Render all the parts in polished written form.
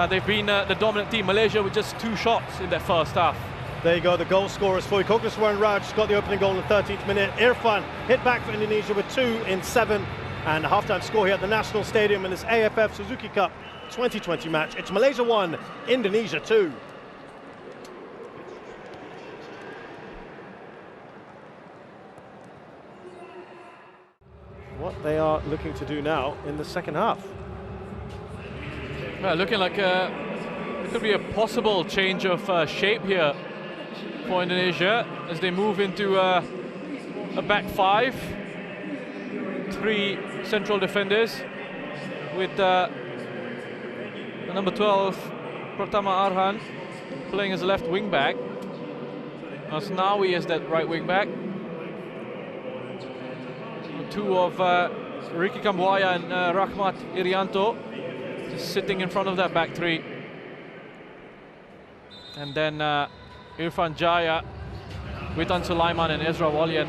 they've been the dominant team. Malaysia with just 2 shots in their first half. There you go, the goal scorers for you. Kokoswaran Raj got the opening goal in the 13th minute. Irfan hit back for Indonesia with 2 in 7. And a half-time score here at the National Stadium in this AFF Suzuki Cup 2020 match. It's Malaysia 1, Indonesia 2. What they are looking to do now in the second half. Well, looking like it could be a possible change of shape here for Indonesia as they move into a back 5. 3 central defenders with the number 12, Pratama Arhan, playing as a left wing back. Asnawi as that right wing back. 2 of Ricky Kambuaya and Rahmat Irianto just sitting in front of that back 3. And then Irfan Jaya, Witan Sulaiman and Ezra Walian,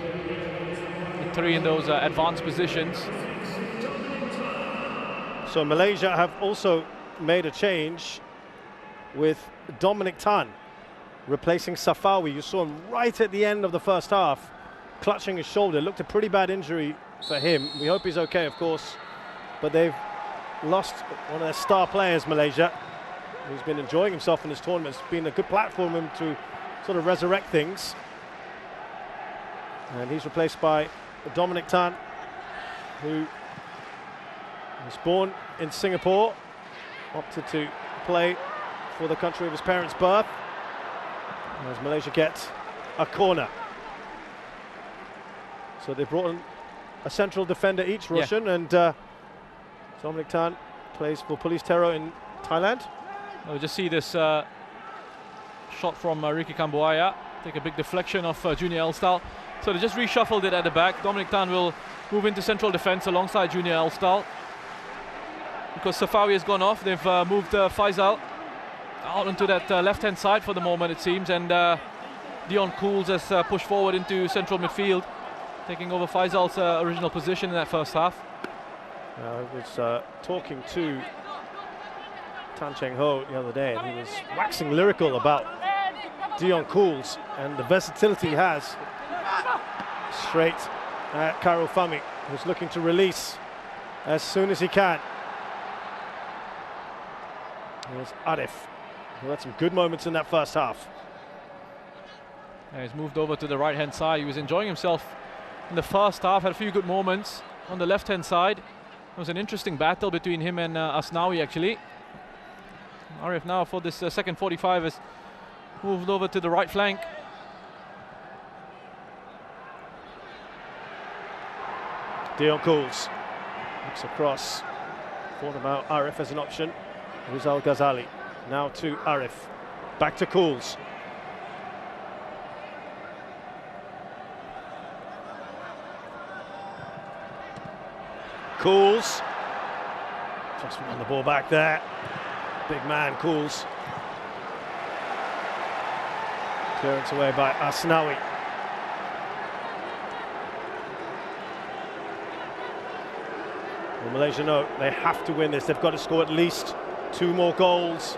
the 3 in those advanced positions. So Malaysia have also made a change with Dominic Tan replacing Safawi. You saw him right at the end of the first half, clutching his shoulder. Looked a pretty bad injury for him. We hope he's okay, of course. But they've lost one of their star players, Malaysia, who's been enjoying himself in this tournament. It's been a good platform for him to sort of resurrect things. And he's replaced by Dominic Tan, who was born in Singapore, opted to play for the country of his parents' birth, as Malaysia gets a corner. So they brought in a central defender each, Roshan, and Dominic Tan plays for Police Tero in Thailand. We'll just see this shot from Ricky Kambuaya, take a big deflection of Junior Elstal. So they just reshuffled it at the back. Dominic Tan will move into central defense alongside Junior Elstal. Because Safawi has gone off, they've moved Faisal out onto that left-hand side for the moment, it seems, and Dion Cools has pushed forward into central midfield, taking over Faisal's original position in that first half. I was talking to Tan Cheng Ho the other day, and he was waxing lyrical about Dion Cools and the versatility he has. Straight at Karol Fami, who's looking to release as soon as he can. Here's Arif, who had some good moments in that first half. Yeah, he's moved over to the right-hand side. He was enjoying himself in the first half, had a few good moments on the left-hand side. It was an interesting battle between him and Asnawi, actually. Arif now for this second 45 has moved over to the right flank. Dion Cools looks across, thought about Arif as an option. Rizal Ghazali now to Arif, back to Cools. Cools just won the ball back there. Big man Cools. Clearance away by Asnawi. Well, Malaysia know they have to win this. They've got to score at least 2 more goals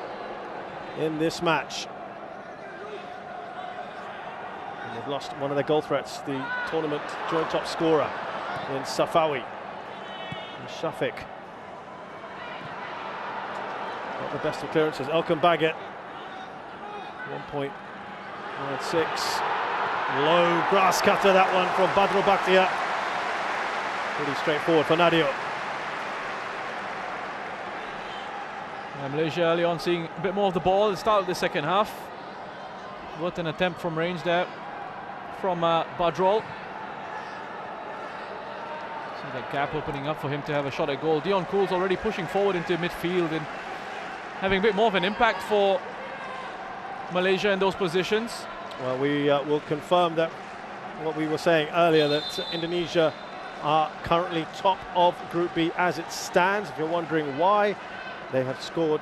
in this match. And they've lost one of their goal threats, the tournament joint top scorer in Safawi. And Shafiq. Not the best of clearances. Elkan Baggett, 1.96. Low grass cutter, that one from Badrul Bakhtiar. Pretty straightforward for Nadio. Malaysia early on seeing a bit more of the ball at the start of the second half. What an attempt from range there from Badrul. See that gap opening up for him to have a shot at goal. Dion Cools already pushing forward into midfield and having a bit more of an impact for Malaysia in those positions. Well, we will confirm that what we were saying earlier, that Indonesia are currently top of Group B as it stands. If you're wondering why, they have scored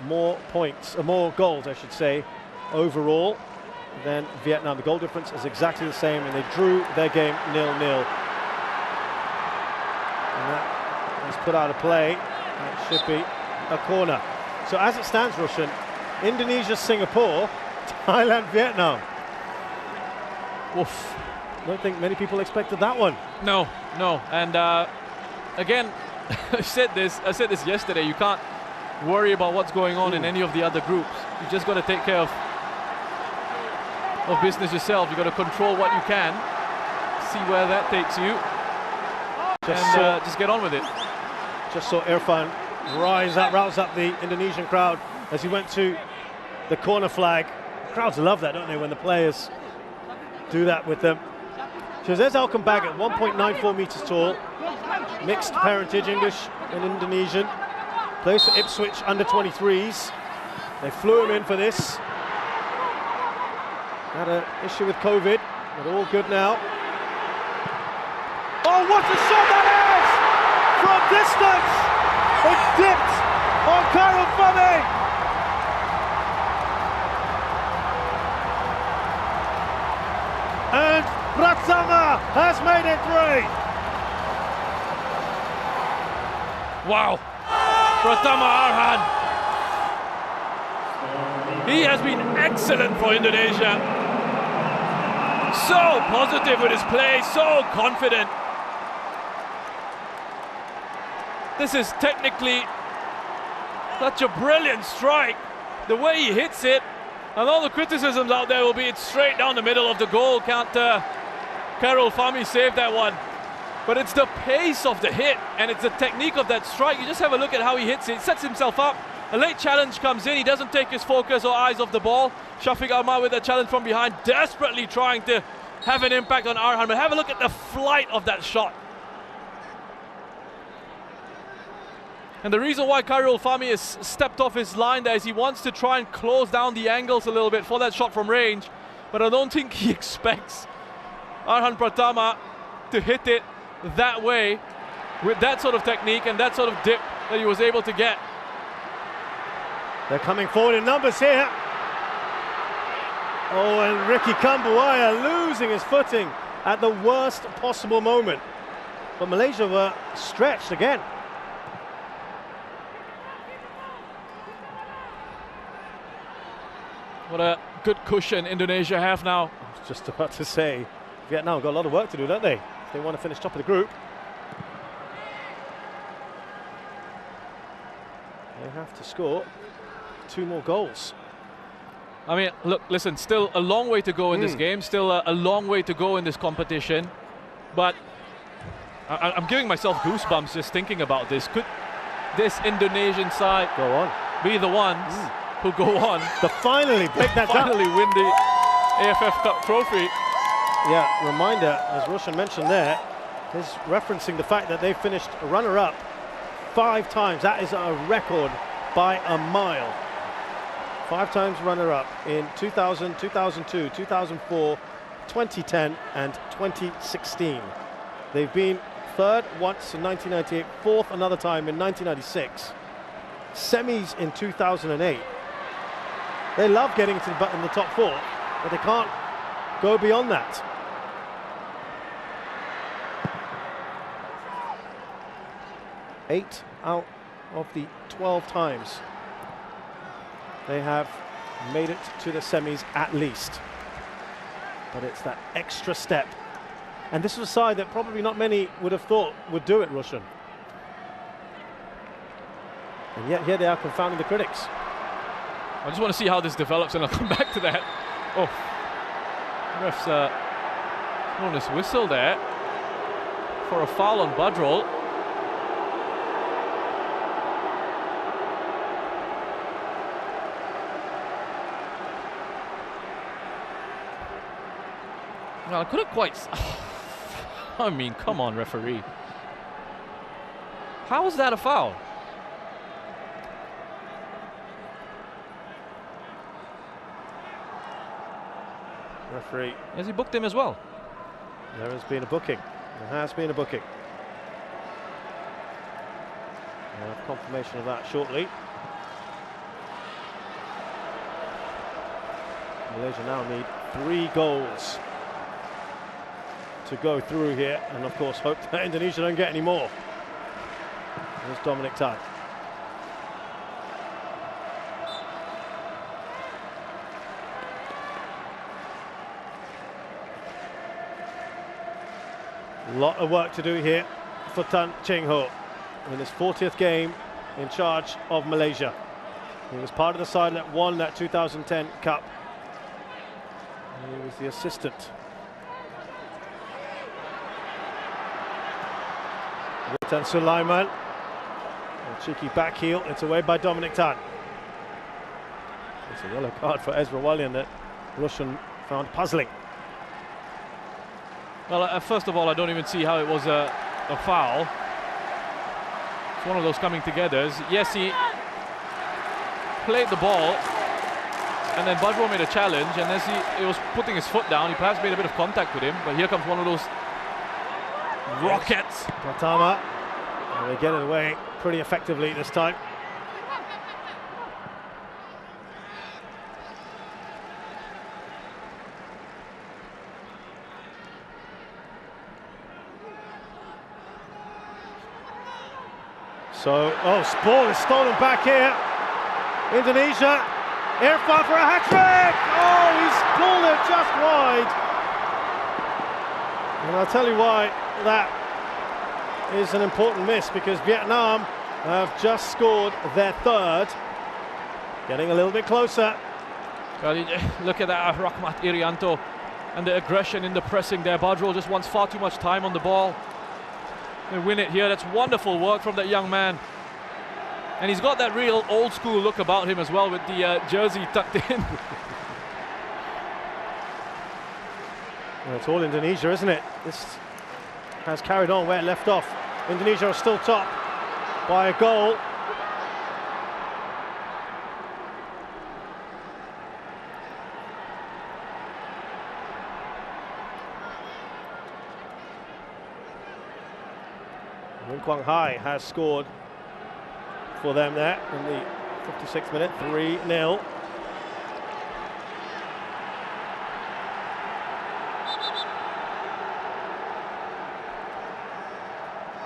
more points, more goals, I should say, overall than Vietnam. The goal difference is exactly the same, and they drew their game 0-0. And that is put out of play. That should be a corner. So as it stands, Roshan, Indonesia, Singapore, Thailand, Vietnam. Oof. I don't think many people expected that one. No, no. And again, I said this yesterday, you can't worry about what's going on in any of the other groups. You just got to take care of business yourself. You got to control what you can, see where that takes you, just get on with it. Just saw Irfan rouse up the Indonesian crowd as he went to the corner flag. Crowds love that, don't they, when the players do that with them. So there's Alcom Baggett, 1.94 meters tall, mixed parentage, English and Indonesian. Plays for Ipswich under 23s. They flew him in for this. Had an issue with COVID, but all good now. Oh, what a shot that is! From distance! It dipped on Karel Fami! And Pratama has made it 3! Wow! Pratama Arhan. He has been excellent for Indonesia. So positive with his play, so confident. This is technically such a brilliant strike. The way he hits it, and all the criticisms out there will be it's straight down the middle of the goal. Can't Karel Fami save that one? But it's the pace of the hit and it's the technique of that strike. You just have a look at how he hits it. He sets himself up. A late challenge comes in. He doesn't take his focus or eyes off the ball. Shafiq Ahmad with a challenge from behind, desperately trying to have an impact on Arhan. But have a look at the flight of that shot. And the reason why Karel Fami has stepped off his line there is he wants to try and close down the angles a little bit for that shot from range. But I don't think he expects Arhan Pratama to hit it that way with that sort of technique and that sort of dip that he was able to get. They're coming forward in numbers here. Oh, and Ricky Kambuaya losing his footing at the worst possible moment. But Malaysia were stretched again. What a good cushion Indonesia have now. I was just about to say, Vietnam got a lot of work to do, don't they? If they want to finish top of the group. They have to score 2 more goals. I mean, look, listen, still a long way to go in this game, still a long way to go in this competition. But I'm giving myself goosebumps just thinking about this. Could this Indonesian side go on, be the ones who go on to finally break that down, finally win the AFF Cup trophy? Yeah, reminder, as Roshan mentioned there, is referencing the fact that they finished runner-up 5 times. That is a record by a mile. 5 times runner-up in 2000, 2002, 2004, 2010 and 2016. They've been 3rd once in 1998, 4th another time in 1996, semis in 2008. They love getting to in the top 4, but they can't go beyond that. Eight out of the 12 times they have made it to the semis at least. But it's that extra step. And this is a side that probably not many would have thought would do it, Roshan. And yet here they are confounding the critics. I just want to see how this develops and I'll come back to that. Oh, ref's thrown his whistle there for a foul on Badrol. Well, I couldn't quite. I mean, come on, referee. How is that a foul? Referee. Has he booked him as well? There has been a booking. There has been a booking. We'll have confirmation of that shortly. Malaysia now need 3 goals to go through here, and of course hope that Indonesia don't get any more. There's Dominic Tan. A lot of work to do here for Tan Cheng Ho in his 40th game in charge of Malaysia. He was part of the side that won that 2010 Cup. And he was the assistant. Witan Sulaiman, a cheeky back heel. It's away by Dominic Tan. It's a yellow card for Ezra Walian that Russian found puzzling. Well, first of all, I don't even see how it was a foul. It's one of those coming togethers. Yes, he played the ball, and then Badro made a challenge, and as he was putting his foot down, he perhaps made a bit of contact with him, but here comes one of those rockets. Pratama, and they get it away pretty effectively this time. So, ball is stolen back here. Indonesia, Irfan for a hat-trick! Oh, he's pulled it just wide. And I'll tell you why that is an important miss, because Vietnam have just scored their third. Getting a little bit closer. Well, look at that, Rahmat Irianto, and the aggression in the pressing there. Badro just wants far too much time on the ball. They win it here. That's wonderful work from that young man. And he's got that real old school look about him as well, with the jersey tucked in. Well, it's all Indonesia, isn't it? This has carried on where it left off. Indonesia are still top by a goal. Kwang Hai has scored for them there in the 56th minute, 3-0.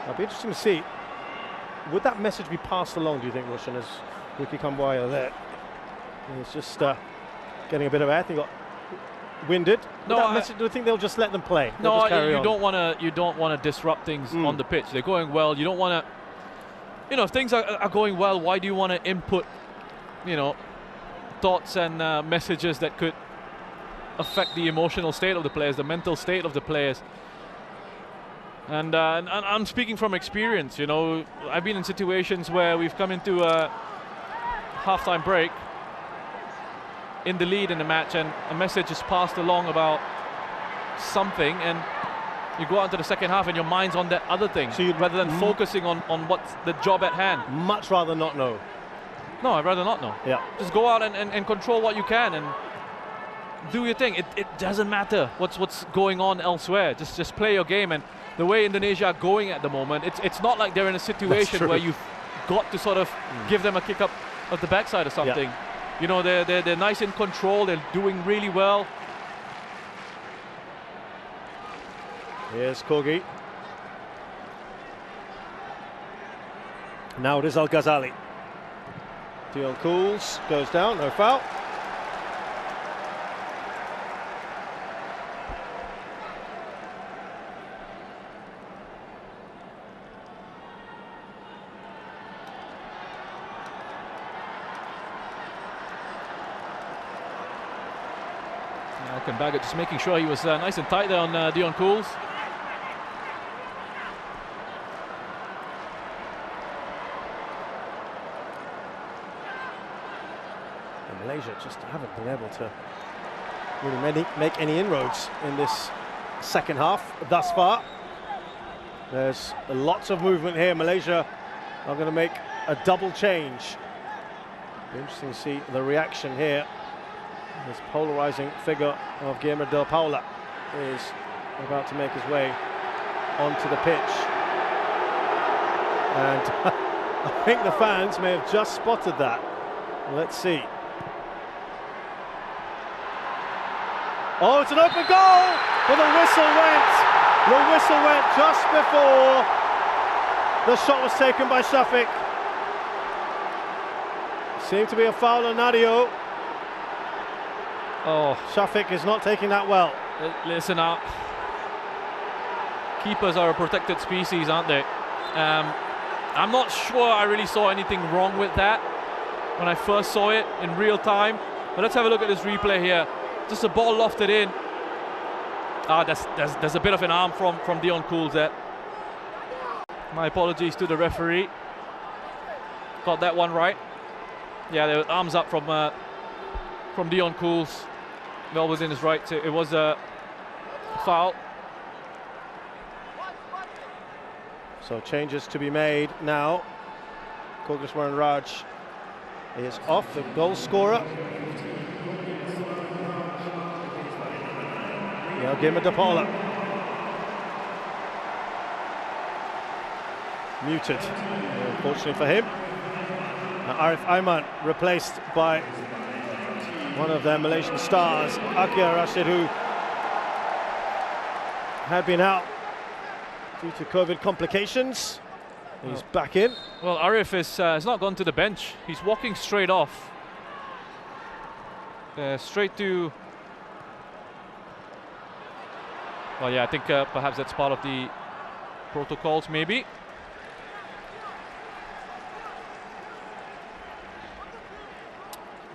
It'll be interesting to see, would that message be passed along, do you think, Russian, as Ricky Kambuaya there? He's just getting a bit of air. He got winded. No, do you think they'll just let them play? No, you don't want to disrupt things on the pitch. They're going well. You don't want to, if things are going well, why do you want to input, thoughts and messages that could affect the emotional state of the players, the mental state of the players? And I'm speaking from experience. I've been in situations where we've come into a halftime break in the lead in the match, and a message is passed along about something, and you go out into the second half and your mind's on that other thing, so rather than focusing on what's the job at hand. Much rather not know. No, I'd rather not know. Yeah. Just go out and control what you can and do your thing. It doesn't matter what's going on elsewhere. Just play your game. And the way Indonesia are going at the moment, it's not like they're in a situation where you've got to sort of give them a kick up of the backside or something. Yeah. They're nice in control. They're doing really well. Here's Kogi. Now it is Al Ghazali. Dion Cools goes down, no foul. Malcolm Baggett just making sure he was nice and tight there on Dion Cools. Malaysia just haven't been able to really make any inroads in this second half thus far. There's lots of movement here. Malaysia are going to make a double change. Be interesting to see the reaction here. This polarizing figure of Guillermo Del Paula is about to make his way onto the pitch. And I think the fans may have just spotted that. Let's see. Oh, it's an open goal, but the whistle went. The whistle went just before the shot was taken by Shafiq. Seemed to be a foul on Nadio. Oh, Shafiq is not taking that well. Listen up. Keepers are a protected species, aren't they? I'm not sure I really saw anything wrong with that when I first saw it in real time. But let's have a look at this replay here. Just a ball lofted in. There's a bit of an arm from Dion Cools there. My apologies to the referee. Got that one right. Yeah, there were arms up from Dion Cools. Well within his right. It was a foul. So changes to be made now. Koguswaran Raj is off, the goal scorer. Now Gima Dapala. Muted, unfortunately for him. Now Arif Aiman replaced by one of their Malaysian stars, Akia Rashid, who had been out due to COVID complications. He's back in. Well, Arif has not gone to the bench. He's walking straight off. Straight to... Well, yeah, I think perhaps that's part of the protocols, maybe.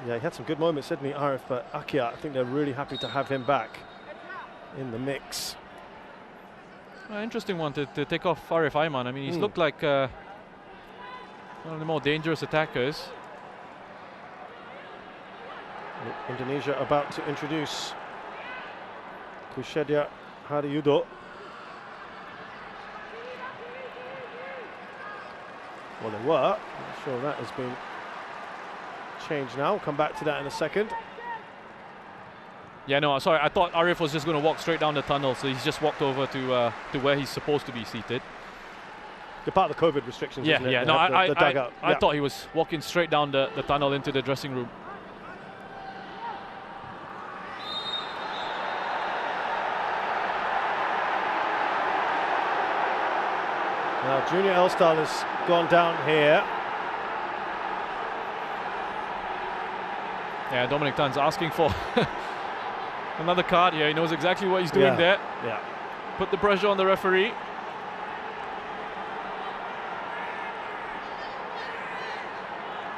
Yeah, he had some good moments, didn't he, Arif? But Akia, I think they're really happy to have him back in the mix. Interesting one to take off Arif Aiman. I mean, he's looked like one of the more dangerous attackers. Indonesia about to introduce Kushedia Hariyudo. Well, they were. I'm sure that has been changed now. We'll come back to that in a second. Yeah, no, sorry. I thought Arif was just going to walk straight down the tunnel, so he's just walked over to where he's supposed to be seated. You're part of the COVID restrictions, yeah, isn't it? Yeah, no, I yeah. thought he was walking straight down the tunnel into the dressing room. Now, Junior Elstal has gone down here. Yeah, Dominic Tan's asking for another card here. He knows exactly what he's doing there. Yeah. Put the pressure on the referee.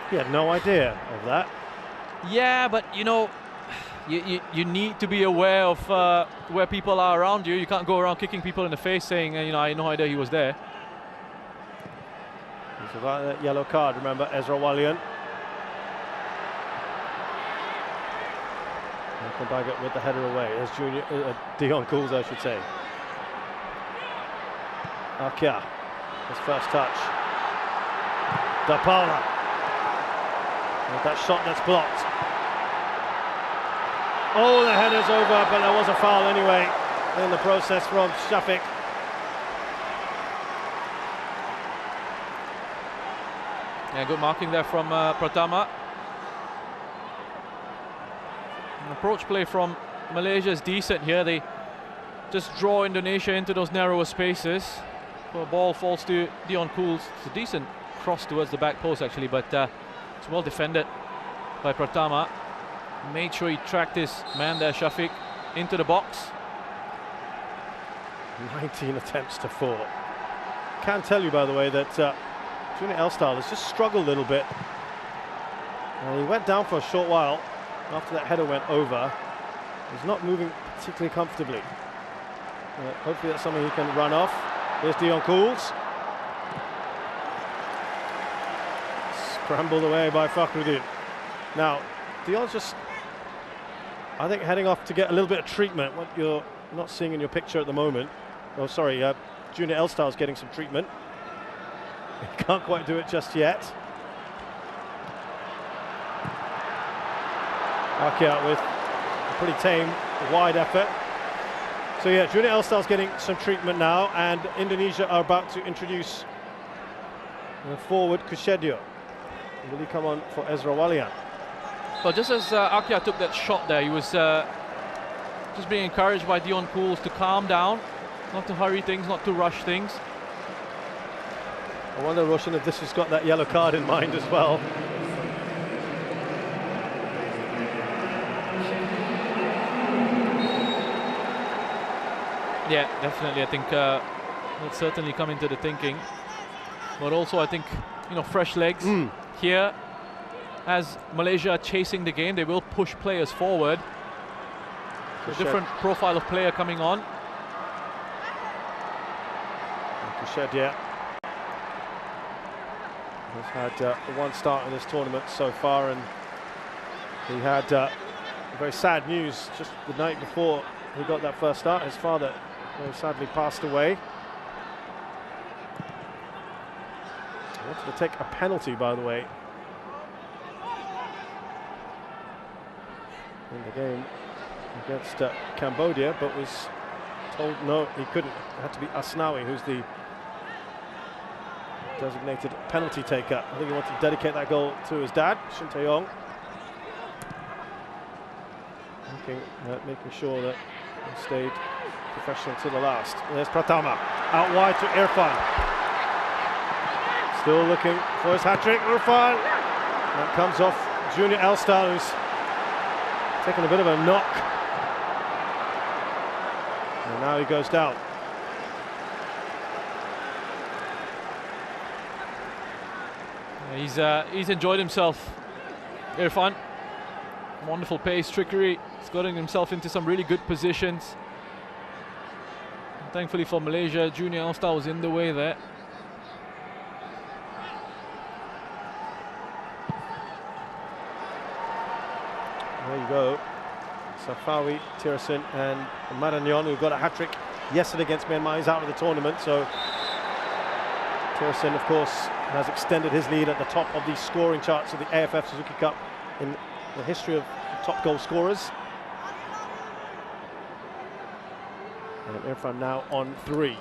He had no idea of that. Yeah, but you know, you need to be aware of where people are around you. You can't go around kicking people in the face saying, you know, I had no idea he was there. He's got that yellow card, remember, Ezra Walian. Come back up with the header away. There's Dion Cools, I should say. Akia, his first touch. Dapala. With that shot that's blocked. Oh, the header's over, but there was a foul anyway in the process from Shafiq. Yeah, good marking there from Pratama. Approach play from Malaysia is decent here. They just draw Indonesia into those narrower spaces. The ball falls to Dion Cools. It's a decent cross towards the back post actually, but it's well defended by Pratama. Made sure he tracked his man there, Shafiq, into the box. 19 attempts to 4. Can tell you, by the way, that Junior Elstal has just struggled a little bit. He went down for a short while after that header went over. He's not moving particularly comfortably. Hopefully that's something he can run off. Here's Dion Cools. Scrambled away by Fakhruddin. Now, Dion's just, I think, heading off to get a little bit of treatment, what you're not seeing in your picture at the moment. Oh, sorry, Junior Elstal's getting some treatment. He can't quite do it just yet. Akia with a pretty tame, wide effort. So yeah, Junior Elstal's getting some treatment now, and Indonesia are about to introduce the forward Kushedio. Will he come on for Ezra Walian? Well, just as Akia took that shot there, he was just being encouraged by Dion Cools to calm down, not to hurry things, not to rush things. I wonder, Roshan, if this has got that yellow card in mind as well. Yeah, definitely. I think That's certainly come into the thinking. But also, I think, you know, fresh legs here. As Malaysia chasing the game, they will push players forward. A different profile of player coming on. Kushedia has had one start in this tournament so far, and he had very sad news just the night before he got that first start. His father very sadly passed away. He wanted to take a penalty, by the way, in the game against Cambodia, but was told no, he couldn't. It had to be Asnawi, who's the designated penalty taker. I think he wanted to dedicate that goal to his dad, Shin Tae-yong. Making sure that he stayed professional to the last. And there's Pratama, out wide to Irfan. Still looking for his hat-trick, Irfan. That comes off Junior Elstal, who's taking a bit of a knock. And now he goes down. He's enjoyed himself, Irfan. Wonderful pace, trickery. He's gotten himself into some really good positions. And thankfully for Malaysia, Junior Elstal was in the way there. There you go. Safawi, Tirasin and Maranyon, who got a hat-trick yesterday against Myanmar, is out of the tournament. So Tirasin, of course, has extended his lead at the top of the scoring charts of the AFF Suzuki Cup in the history of top goal scorers. And Irfan now on 3.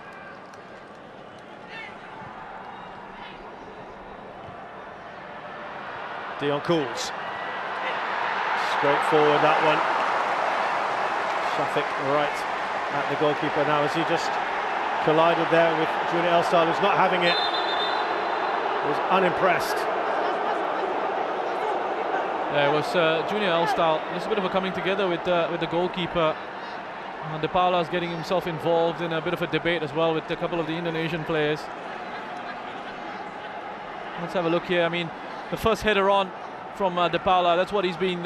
Dion Cools. Straight forward, that one. Shafiq right at the goalkeeper now, as he just collided there with Junior Elstal, who's not having it. He was unimpressed. There was Junior Elstal. There's a bit of a coming together with the goalkeeper. And De Paula's getting himself involved in a bit of a debate as well with a couple of the Indonesian players. Let's have a look here. I mean, the first header on from De Paula, that's what he's been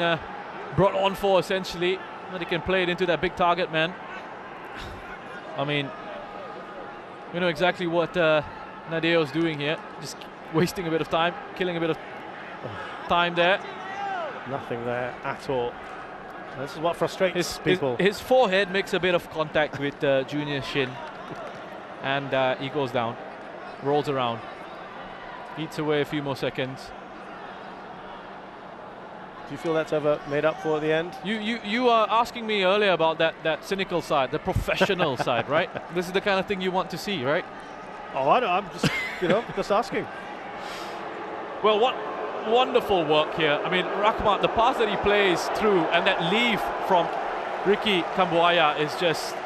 brought on for, essentially. That he can play it into that big target man. I mean, we know exactly what Nadeo's doing here. Just wasting a bit of time, killing a bit of time there. Nothing there at all. This is what frustrates people. His forehead makes a bit of contact with Junior Shin, and he goes down, rolls around, eats away a few more seconds. Do you feel that's ever made up for at the end? You are asking me earlier about that cynical side, the professional side, right? This is the kind of thing you want to see, right? Oh, I don't. I'm just, just asking. Well, what wonderful work here. I mean, Rahmat, the pass that he plays through and that leave from Ricky Kambuaya is just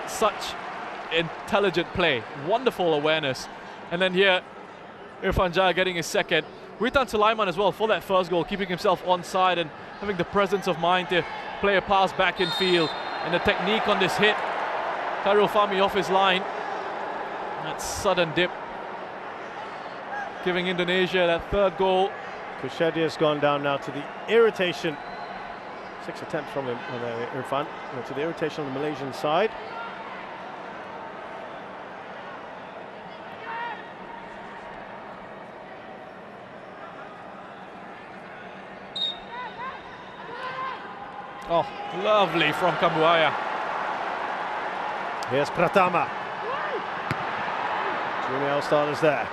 such intelligent play. Wonderful awareness. And then here, Irfan Jaya getting his second. Witan Sulaiman as well for that first goal, keeping himself onside and having the presence of mind to play a pass back in field. And the technique on this hit. Khairul Fahmi off his line. That sudden dip, giving Indonesia that third goal. Kushedia's gone down now to the irritation. 6 attempts from him, Irfan, to the irritation on the Malaysian side. Oh, lovely from Kambuaya. Here's Pratama. Junior Elstal is there.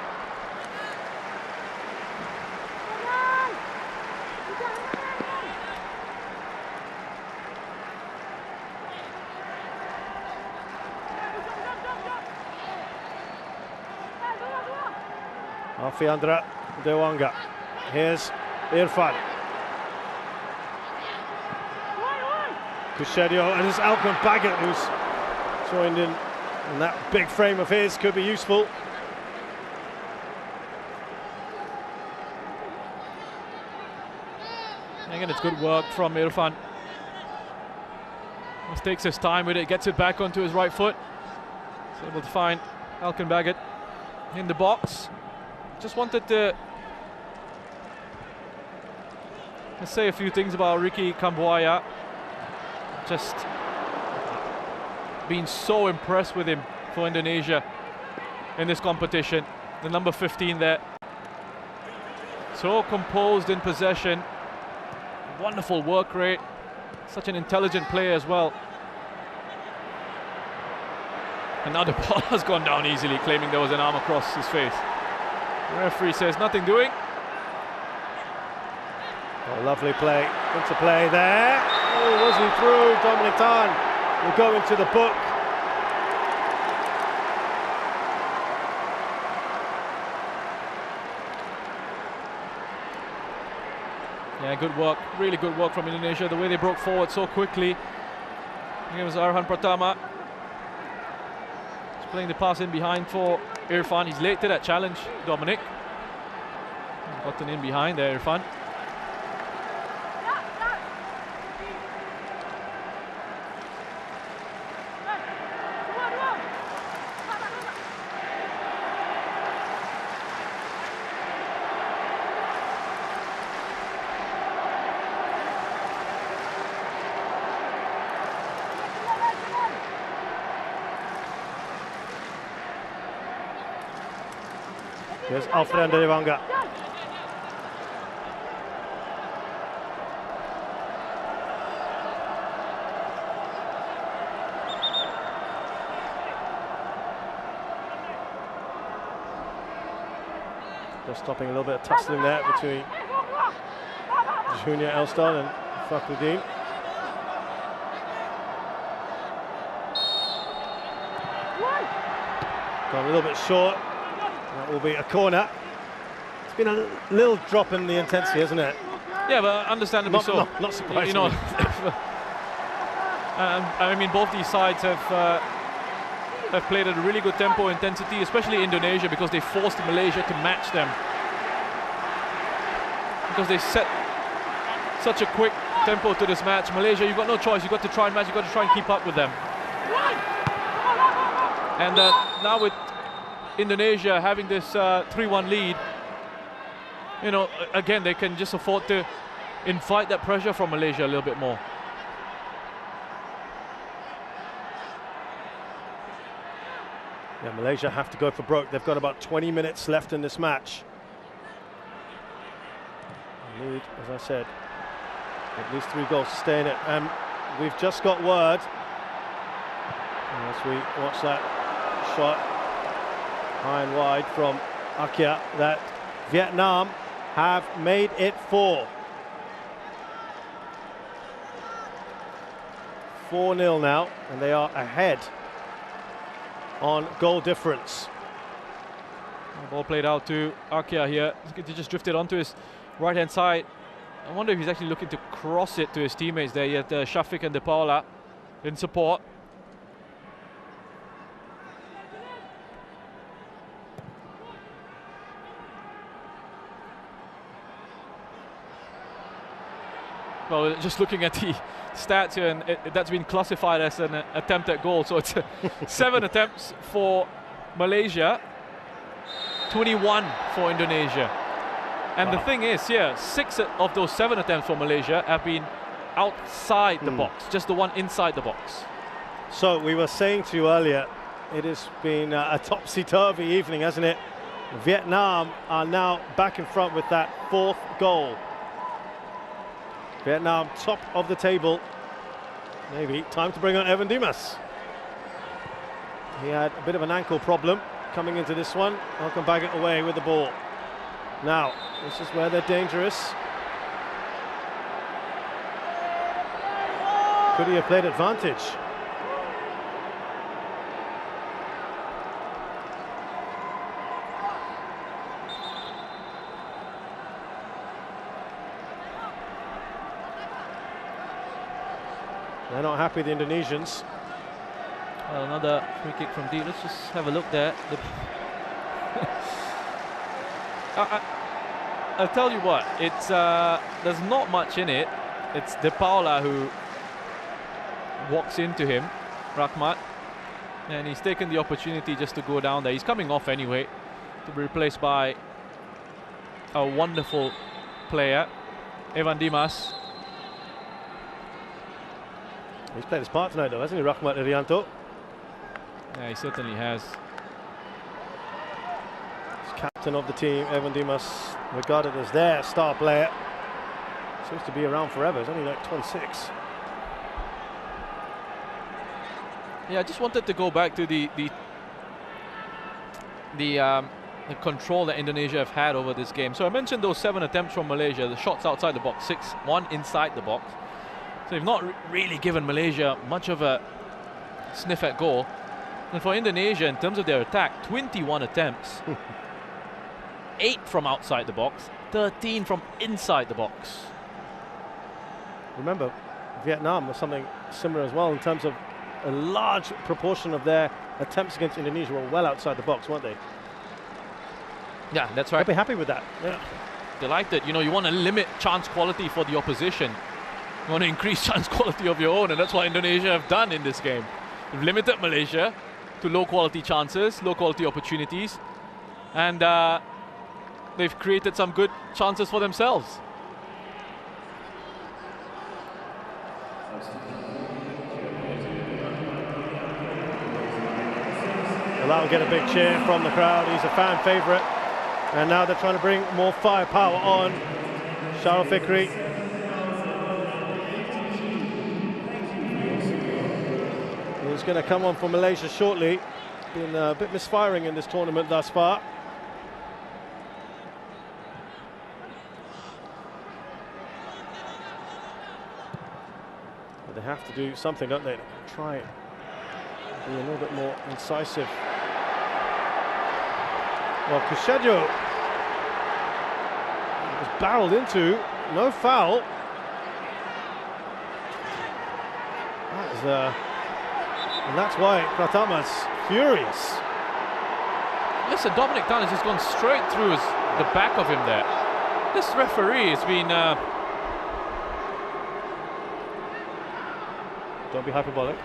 Alfiandra Dewanga. Here's Irfan. Kushedio, and it's Alcon Baggett who's joined in, and that big frame of his could be useful. Again, it's good work from Irfan. Just takes his time with it, gets it back onto his right foot. He's able to find Alkenbaget in the box. Just wanted to say a few things about Ricky Kambuaya. Just been so impressed with him for Indonesia in this competition. The number 15 there. So composed in possession. Wonderful work rate. Such an intelligent player as well. And now the ball has gone down easily, claiming there was an arm across his face. The referee says nothing doing. Oh, lovely play, interplay there. Oh, was he through? Dominic Tan will go into the book. Yeah, good work, really good work from Indonesia. The way they broke forward so quickly. It was Arhan Pratama. He's playing the pass in behind for Irfan. He's late to that challenge, Dominic. Gotten in behind there, Irfan. Here's Alfredo Dewanga. Just stopping a little bit of tussling there between Junior Elston and Fakhruddin. Gone a little bit short. That will be a corner. It's been a little drop in the intensity, hasn't it? Yeah, but understandably so. Not surprisingly. You know, I mean, both these sides have played at a really good tempo, intensity, especially Indonesia, because they forced Malaysia to match them. Because they set such a quick tempo to this match. Malaysia, you've got no choice. You've got to try and match. You've got to try and keep up with them. And now with Indonesia having this 3-1 lead, you know, again, they can just afford to invite that pressure from Malaysia a little bit more. Yeah, Malaysia have to go for broke. They've got about 20 minutes left in this match. Need, as I said, at least 3 goals to stay in it. And we've just got word, as we watch that shot high and wide from Akia, that Vietnam have made it 4. 4-0 now, and they are ahead on goal difference. The ball played out to Akia here. He just drifted onto his right-hand side. I wonder if he's actually looking to cross it to his teammates there. He had Shafiq and De Paula in support. Well, just looking at the stats here, and that's been classified as an attempt at goal. So it's 7 attempts for Malaysia, 21 for Indonesia. And wow. The thing is, yeah, 6 of those 7 attempts for Malaysia have been outside the box, just the one inside the box. So we were saying to you earlier, it has been a topsy-turvy evening, hasn't it? Vietnam are now back in front with that 4th goal. Vietnam top of the table. Maybe time to bring on Evan Dimas. He had a bit of an ankle problem coming into this one. Alkenbaget away with the ball. Now, this is where they're dangerous. Could he have played advantage? They're not happy, the Indonesians. Well, another free kick from D. Let's just have a look there. I'll tell you what, it's there's not much in it. It's De Paula who walks into him, Rahmat. And he's taken the opportunity just to go down there. He's coming off anyway, to be replaced by a wonderful player, Evan Dimas. He's played his part tonight though, hasn't he, Rahmat Irianto? Yeah, he certainly has. He's captain of the team, Evan Dimas, regarded as their star player. Seems to be around forever, he's only like 26. Yeah, I just wanted to go back to the control that Indonesia have had over this game. So I mentioned those 7 attempts from Malaysia, the shots outside the box, 6, 1 inside the box. So they've not really given Malaysia much of a sniff at goal. And for Indonesia, in terms of their attack, 21 attempts, 8 from outside the box, 13 from inside the box. Remember, Vietnam was something similar as well in terms of a large proportion of their attempts against Indonesia were well outside the box, weren't they? Yeah, that's right. I'd be happy with that. Yeah. Delighted. You know, you want to limit chance quality for the opposition. You want to increase chance quality of your own, and that's what Indonesia have done in this game. They've limited Malaysia to low quality chances, low quality opportunities, and they've created some good chances for themselves. Well, that'll get a big cheer from the crowd. He's a fan favourite. And now they're trying to bring more firepower on. Sharul Fikri. He's going to come on for Malaysia shortly. Been a bit misfiring in this tournament thus far. But they have to do something, don't they? Try it. Be a little bit more incisive. Well, Kushedjo was barreled into, no foul. That is, and that's why Pratama's furious. Listen, Dominic Tan has just gone straight through the back of him there. This referee has been... Don't be hyperbolic.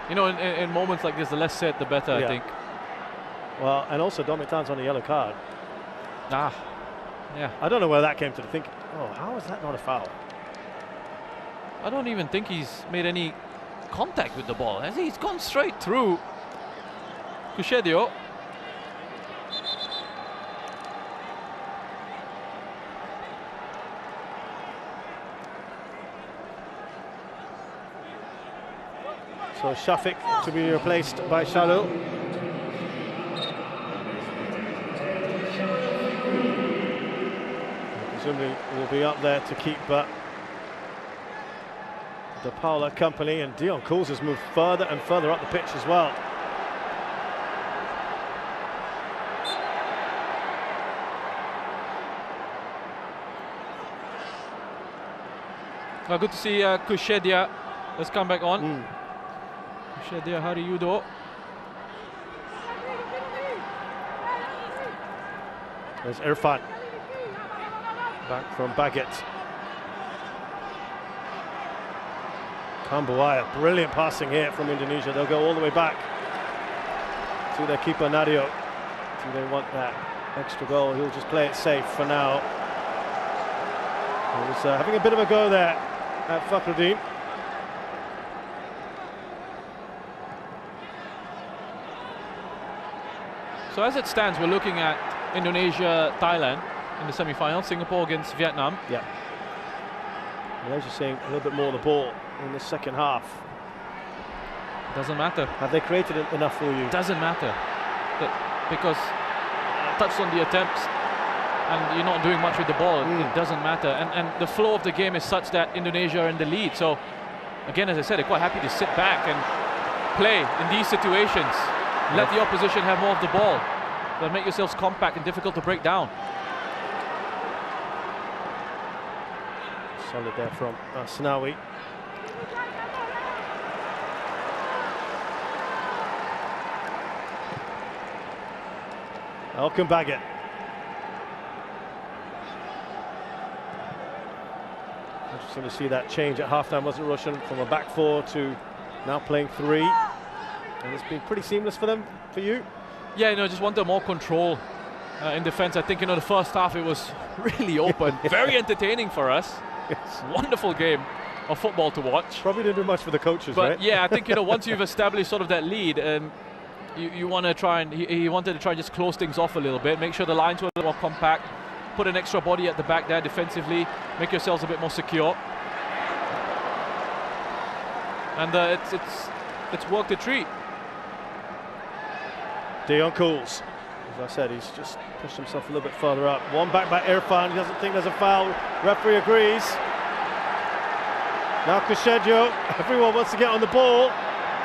You know, in moments like this, the less said, the better, Yeah. I think. Well, and also Dominic Tan's on a yellow card. Ah, yeah. I don't know where that came to the thinking. Oh, how is that not a foul? I don't even think he's made any contact with the ball, has he? He's gone straight through Kushedjo. So Shafiq to be replaced by Sharul. Presumably will be up there to keep De Paula company, and Dion Cools has moved further and further up the pitch as well. Well, good to see Kushedjo has come back on. Kushedjo Hariyudo. There's Irfan. Back from Baggett. Kambuaya, brilliant passing here from Indonesia. They'll go all the way back to their keeper Nadio. Do they want that extra goal? He'll just play it safe for now. He was having a bit of a go there at Fakhruddin. So as it stands, we're looking at Indonesia, Thailand in the semi-final. Singapore against Vietnam. Yeah. Malaysia seeing a little bit more of the ball in the second half. Doesn't matter. Have they created enough for you? Doesn't matter. Because touched on the attempts and you're not doing much with the ball. It doesn't matter. And the flow of the game is such that Indonesia are in the lead. So again, as I said, they're quite happy to sit back and play in these situations. Let the opposition have more of the ball. But make yourselves compact and difficult to break down. Solid there from Snawi. Elkan Baggett. Interesting to see that change at halftime, wasn't it, Roshan? From a back four to now playing three. And it's been pretty seamless for them, for you? Yeah, you know, just wanted more control in defense. I think, you know, the first half it was really open, very entertaining for us. Yes. Wonderful game of football to watch. Probably didn't do much for the coaches, but right? yeah, I think, you know, once you've established sort of that lead, you want to try and he wanted to try and just close things off a little bit, make sure the lines were a little more compact, put an extra body at the back there defensively, make yourselves a bit more secure. And it's worked a treat. Dion Cools, as I said, he's just pushed himself a little bit further up. One back by Irfan, he doesn't think there's a foul. Referee agrees. Now Kushedjo, everyone wants to get on the ball.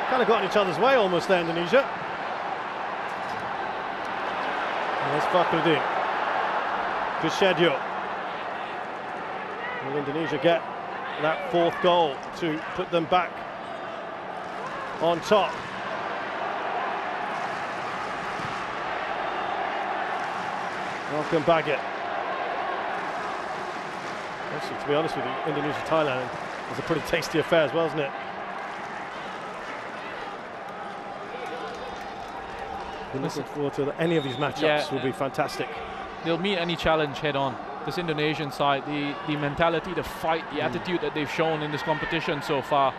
Kind of got in each other's way almost there, Indonesia. And there's Fakhruddin. Kushedjo. Will Indonesia get that fourth goal to put them back on top? Welcome Baggett. Actually, to be honest with you, Indonesia-Thailand is a pretty tasty affair as well, isn't it? We're looking forward to any of these matchups. Yeah, will be fantastic. They'll meet any challenge head on. This Indonesian side, the mentality, the fight, the attitude that they've shown in this competition so far.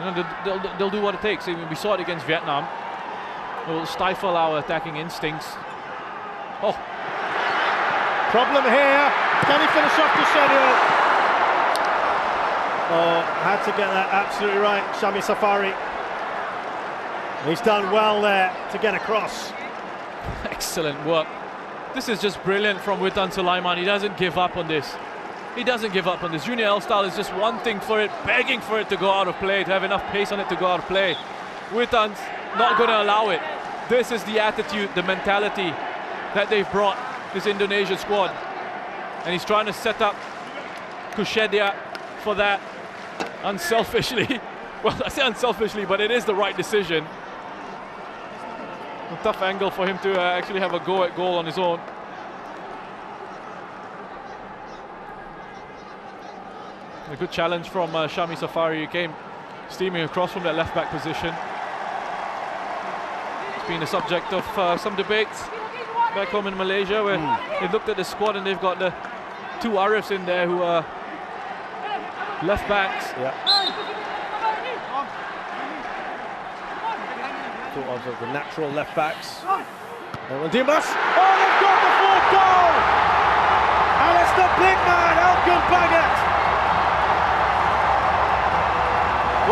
You know, they'll do what it takes. I mean, we saw it against Vietnam. We'll stifle our attacking instincts. Oh. Problem here. Can he finish off Kushedjo? Oh, had to get that absolutely right, Shami Safari. He's done well there to get across. Excellent work. This is just brilliant from Witan Sulaiman. He doesn't give up on this. He doesn't give up on this. Junior L-Style is just wanting for it, begging for it to go out of play, to have enough pace on it to go out of play. Witan's not going to allow it. This is the attitude, the mentality that they've brought this Indonesian squad. And he's trying to set up Kushedjo for that unselfishly. Well, I say unselfishly, but it is the right decision. A tough angle for him to actually have a go at goal on his own. A good challenge from Shami Safari, who came steaming across from that left-back position. It's been the subject of some debates back home in Malaysia, where they've looked at the squad and they've got the two Arifs in there who are left-backs. Yeah. Thought of the natural left-backs. And Dimas. Oh, they've got the fourth goal! And it's the big man, Elkan Baggett.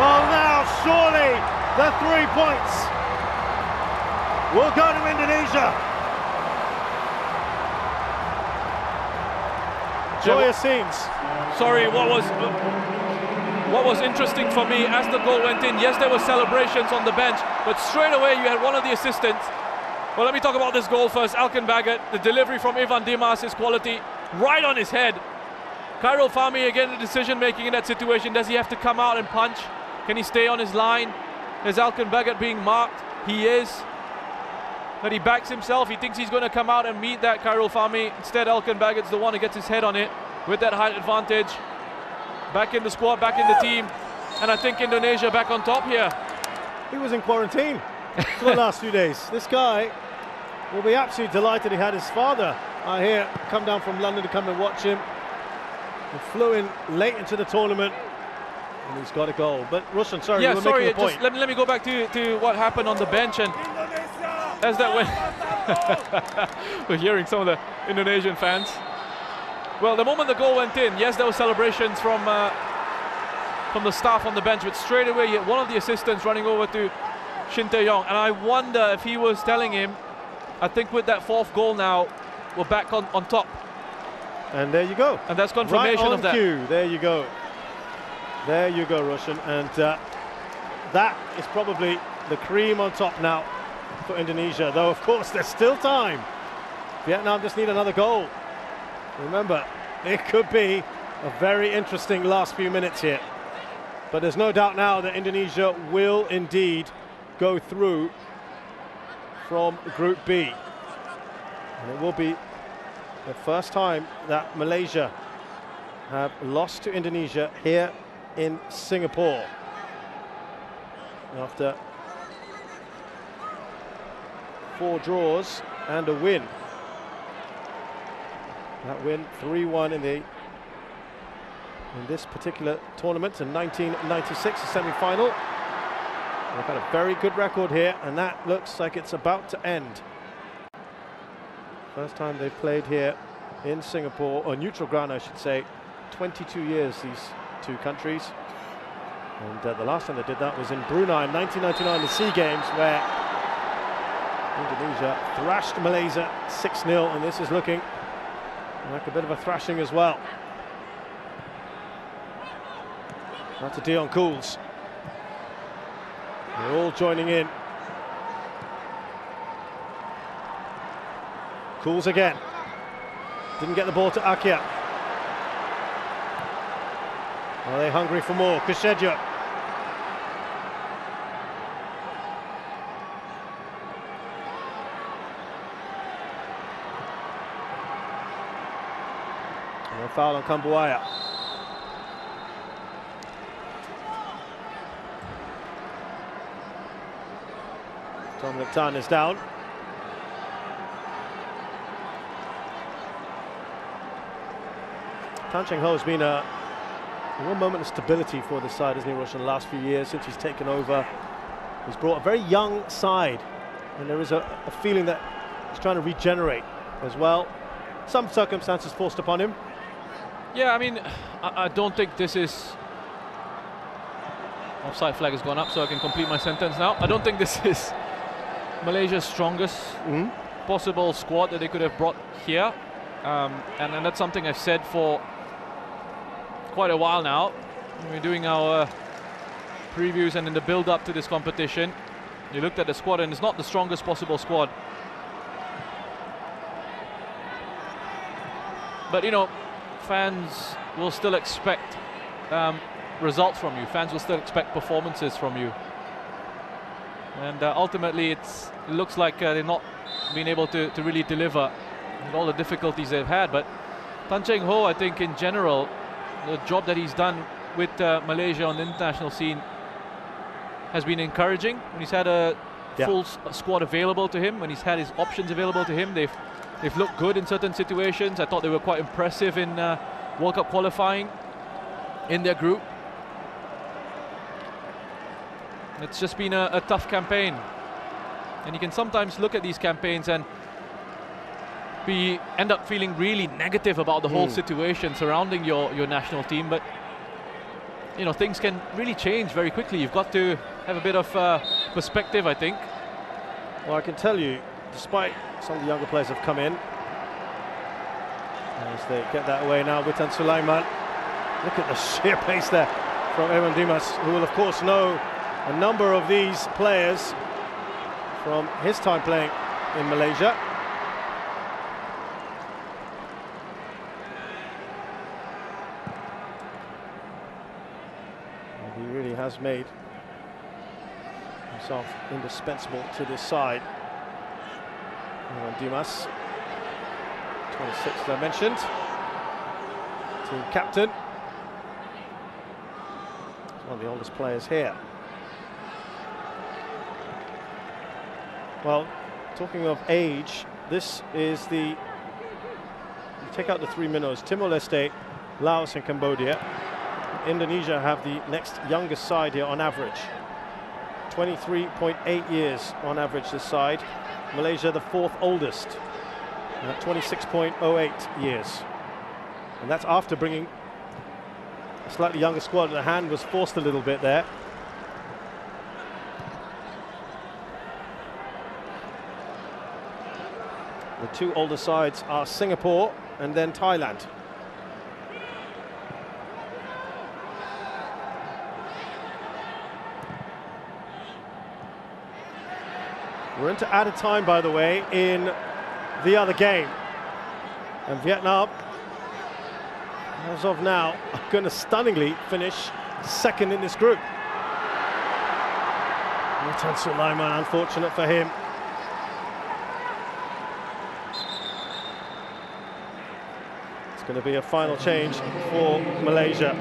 Well, now surely the 3 points will go to Indonesia. Joyous scenes. Sorry, what was interesting for me as the goal went in, yes, there were celebrations on the bench, but straight away you had one of the assistants. Well, let me talk about this goal first. Elkan Baggett, the delivery from Ivan Dimas, his quality, right on his head. Khairul Fahmi, again, the decision making in that situation. Does he have to come out and punch? Can he stay on his line? Is Elkan Baggett being marked? He is. But he backs himself. He thinks he's going to come out and meet that Khairul Fahmi. Instead, Elkan Baggett's the one who gets his head on it with that height advantage. Back in the squad, back in the team. And I think Indonesia back on top here. He was in quarantine for the last few days. This guy will be absolutely delighted he had his father, I hear, come down from London to come and watch him. He flew in late into the tournament. And he's got a goal. But Rushan, sorry, yeah, you were making a point. Just let me go back to what happened on the bench. And as that went, we're hearing some of the Indonesian fans. Well, the moment the goal went in, yes, there were celebrations from the staff on the bench, but straight away you had one of the assistants running over to Shin Tae-yong, and I wonder if he was telling him, I think with that fourth goal now, we're back on top. And there you go. And that's confirmation of that. Right on cue. There you go. There you go, Rushan. And that is probably the cream on top now for Indonesia, though of course there's still time. Vietnam just need another goal. Remember, it could be a very interesting last few minutes here. But there's no doubt now that Indonesia will indeed go through from Group B. And it will be the first time that Malaysia have lost to Indonesia here in Singapore. after 4 draws and a win. That win 3-1 in this particular tournament in 1996, the semi-final. They've had a very good record here, and that looks like it's about to end. First time they've played here in Singapore, or neutral ground I should say, 22 years, these two countries. And the last time they did that was in Brunei in 1999, the SEA Games, where Indonesia thrashed Malaysia 6-0, and this is looking like a bit of a thrashing as well. Now to Dion Cools. They're all joining in. Cools again. Didn't get the ball to Akia. Are they hungry for more? Kusheja. And a foul on Kambuaya. Dominic Tan is down. Tan Cheng Ho has been a real moment of stability for this side, hasn't he, Rush, in the last few years since he's taken over. He's brought a very young side, and there is a feeling that he's trying to regenerate as well. Some circumstances forced upon him. Yeah, I mean, I don't think this is... Offside flag has gone up, so I can complete my sentence now. I don't think this is Malaysia's strongest possible squad that they could have brought here. And that's something I've said for quite a while now. We're doing our previews, and in the build-up to this competition, you looked at the squad, and it's not the strongest possible squad. But, you know, fans will still expect results from you. Fans will still expect performances from you. And ultimately, it looks like they've not been able to really deliver with all the difficulties they've had. But Tan Cheng Ho, I think in general, the job that he's done with Malaysia on the international scene has been encouraging. When he's had a full squad available to him, when he's had his options available to him, they've looked good in certain situations. I thought they were quite impressive in World Cup qualifying in their group. It's just been a tough campaign, and you can sometimes look at these campaigns and end up feeling really negative about the whole situation surrounding your national team. But you know, things can really change very quickly. You've got to have a bit of perspective, I think. Well, I can tell you, despite some of the younger players have come in, as they get that away now, Witan Sulaiman. Look at the sheer pace there from Evan Dimas, who will of course know a number of these players from his time playing in Malaysia. And he really has made himself indispensable to this side. Evan Dimas, 26 as I mentioned, team captain. He's one of the oldest players here. Well, talking of age, this is you take out the 3 minnows, Timor-Leste, Laos and Cambodia. Indonesia have the next youngest side here on average. 23.8 years on average this side. Malaysia the 4th oldest, 26.08 years. And that's after bringing a slightly younger squad. The hand was forced a little bit there. The 2 older sides are Singapore and then Thailand. We're into added time, by the way, in the other game. And Vietnam, as of now, are going to stunningly finish 2nd in this group. Witan Sulaiman, unfortunate for him. Going to be a final change for Malaysia.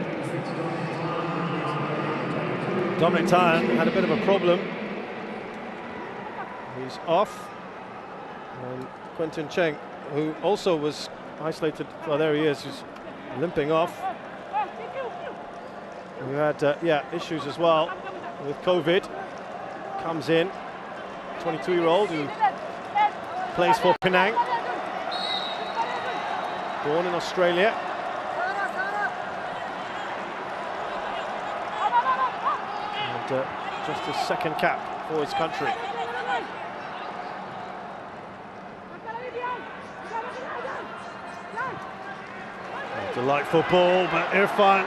Dominic Tan had a bit of a problem. He's off. And Quentin Cheng, who also was isolated, well, there he is, he's limping off. We had issues as well with COVID. Comes in, 22-year-old who plays for Penang, born in Australia. And just his second cap for his country. Delightful ball, but Irfan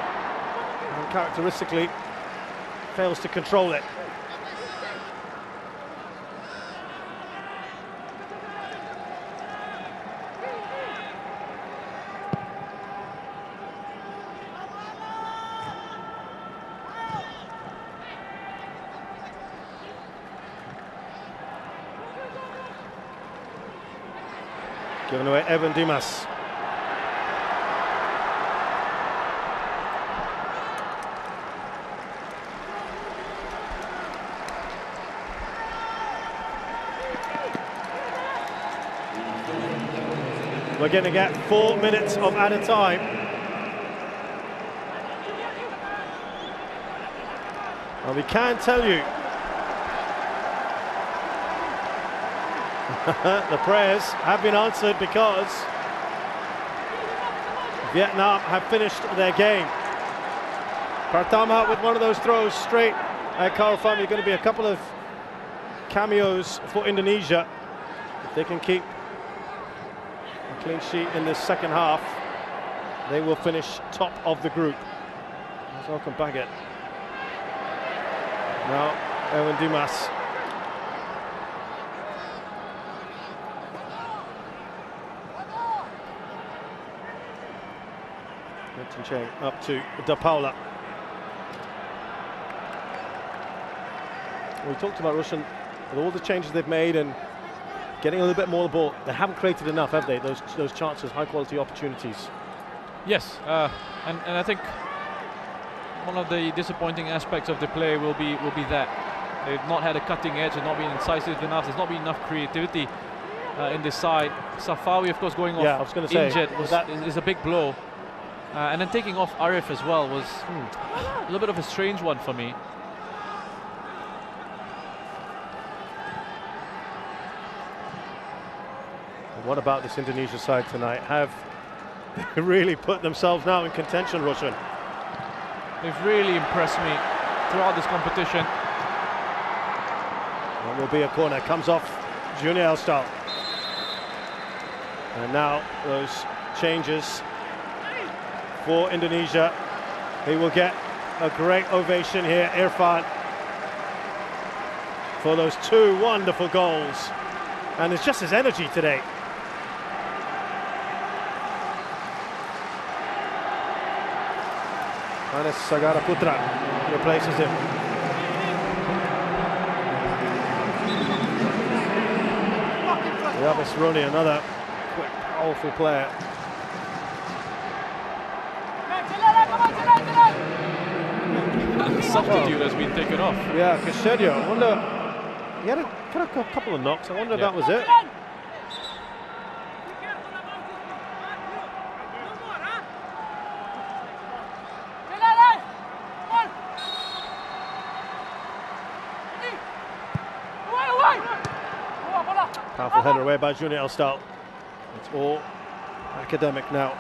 uncharacteristically fails to control it. Given away Evan Dimas. We're going to get 4 minutes of added time. And we can tell you the prayers have been answered because Vietnam have finished their game. Pratama with one of those throws straight at Karafami. Going to be a couple of cameos for Indonesia. If they can keep a clean sheet in this second half, they will finish top of the group. Welcome Baggett. Now Evan Dimas. Quentin Cheng up to Da Paula. We talked about Russian, with all the changes they've made and getting a little bit more of the ball. They haven't created enough, have they? Those chances, high quality opportunities. Yes, and I think one of the disappointing aspects of the play will be that they've not had a cutting edge and not been incisive enough. There's not been enough creativity in this side. Safawi, of course, going off I was going to say, injured is a big blow. And then taking off Arif as well was a little bit of a strange one for me. What about this Indonesia side tonight? Have they really put themselves now in contention, Roshan? They've really impressed me throughout this competition. That will be a corner. Comes off Junior Elstal. And now those changes for Indonesia. He will get a great ovation here, Irfan, for those two wonderful goals. And it's just his energy today. Anas Sagara Putra replaces him. Yavis Rooney, another quick, powerful player. The substitute has been taken off. Yeah, Casedio. I wonder, he had a couple of knocks. I wonder if that was it. Powerful header away by Junior Elstal. It's all academic now.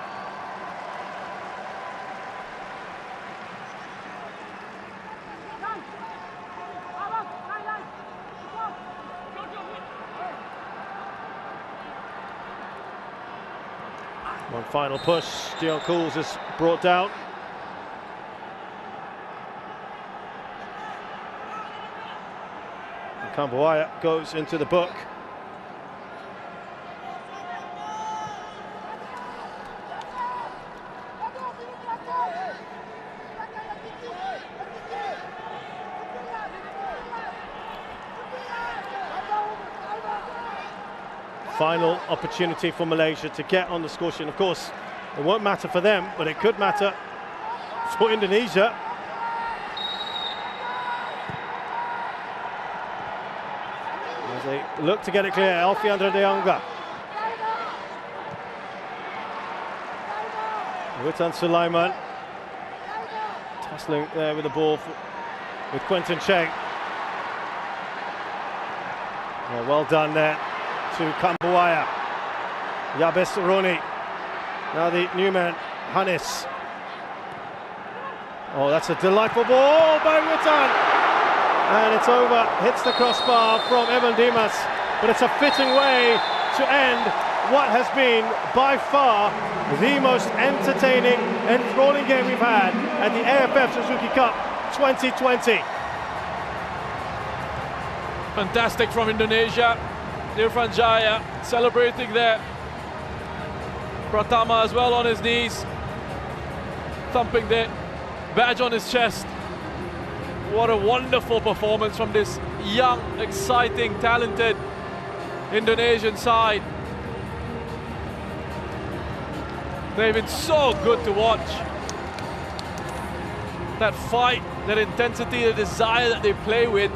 One final push. Dion Cools is brought down. And Kambuaya goes into the book. Final opportunity for Malaysia to get on the score sheet. Of course, it won't matter for them, but it could matter for Indonesia. They look to get it clear. Alfiandra de Jonga. Witan Sulaiman. Tussling there with the ball with Quentin Cheng. Well done there to Kambuaya. Yabes Roni. Now the new man, Hannes. Oh, that's a delightful ball by Witan. And it's over, hits the crossbar from Evan Dimas. But it's a fitting way to end what has been by far the most entertaining, enthralling game we've had at the AFF Suzuki Cup 2020. Fantastic from Indonesia. Irfan Jaya celebrating there. Pratama as well on his knees, thumping the badge on his chest. What a wonderful performance from this young, exciting, talented Indonesian side. They've been so good to watch. That fight, that intensity, the desire that they play with,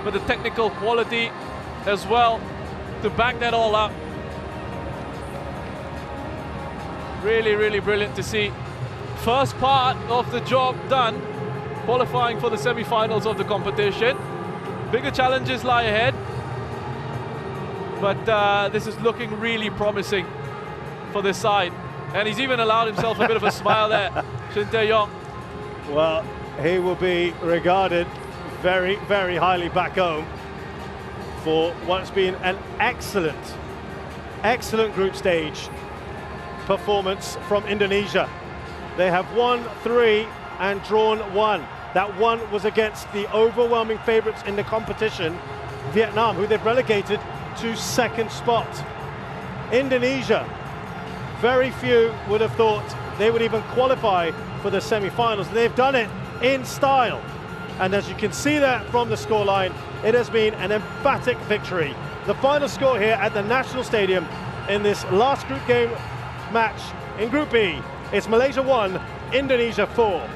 but the technical quality as well to back that all up. Really, really brilliant to see. First part of the job done, qualifying for the semi-finals of the competition. Bigger challenges lie ahead, but this is looking really promising for this side. And he's even allowed himself a bit of a smile there, Shin Tae-yong. Well, he will be regarded very, very highly back home for what's been an excellent group stage performance from Indonesia. They have won 3 and drawn 1. That one was against the overwhelming favourites in the competition, Vietnam, who they've relegated to 2nd spot. Indonesia, very few would have thought they would even qualify for the semi-finals. They've done it in style. And as you can see that from the scoreline, it has been an emphatic victory. The final score here at the National Stadium in this last group game match in Group B is Malaysia 1, Indonesia 4.